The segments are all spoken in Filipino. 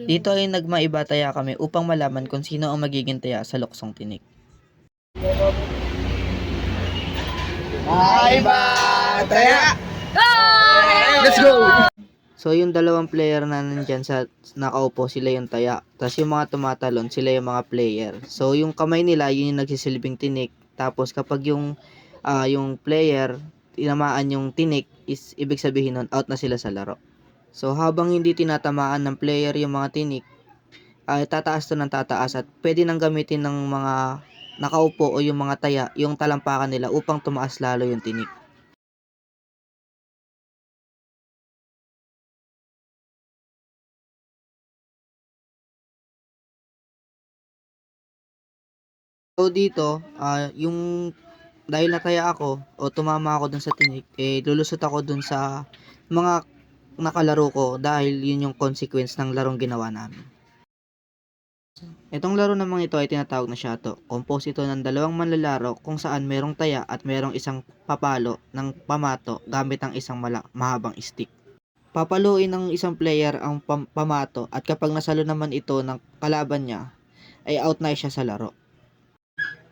Dito ay nagmaibataya kami upang malaman kung sino ang magiging taya sa luksong tinik. Bataya! Let's go! So yung dalawang player na nandyan sa nakaupo, sila yung taya. Tapos yung mga tumatalon, sila yung mga player. So yung kamay nila, yun yung nagsisilbing tinik. Tapos kapag yung player, tinamaan yung tinik, is ibig sabihin nun, out na sila sa laro. So habang hindi tinatamaan ng player yung mga tinik, ay tataas to ng tataas at pwede nang gamitin ng mga nakaupo o yung mga taya, yung talampakan nila upang tumaas lalo yung tinik. So dito, dahil nataya ako o tumama ako dun sa tinik, lulusot ako dun sa mga nakalaro ko dahil yun yung consequence ng larong ginawa namin. Itong laro namang ito ay tinatawag na shato. Composed ito ng dalawang manlalaro kung saan merong taya at merong isang papalo ng pamato gamit ang isang mahabang stick. Papaluin ng isang player ang pamato at kapag nasalo naman ito ng kalaban niya, ay out na siya sa laro.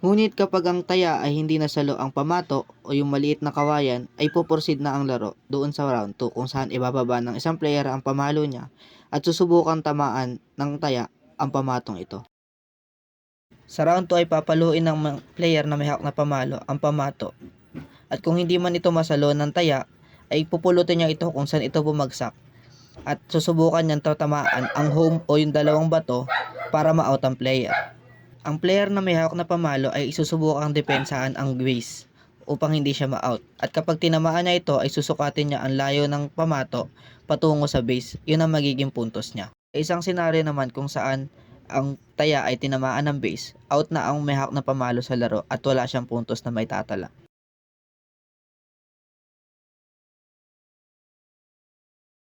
Ngunit kapag ang taya ay hindi nasalo ang pamato o yung maliit na kawayan, ay puproceed na ang laro doon sa round 2 kung saan ibababa ng isang player ang pamalo niya at susubukan tamaan ng taya ang pamatong ito. Sa round 2 ay papaluin ng player na may hawak na pamalo ang pamato at kung hindi man ito masalo ng taya, ay pupulutin niya ito kung saan ito bumagsak at susubukan niyang tatamaan ang home o yung dalawang bato para ma-out ang player. Ang player na may hawak na pamalo ay isusubukang depensahan ang base upang hindi siya ma-out. At kapag tinamaan niya ito ay susukatin niya ang layo ng pamato patungo sa base. Yun ang magiging puntos niya. Isang senaryo naman kung saan ang taya ay tinamaan ng base, out na ang may hawak na pamalo sa laro at wala siyang puntos na may tatala.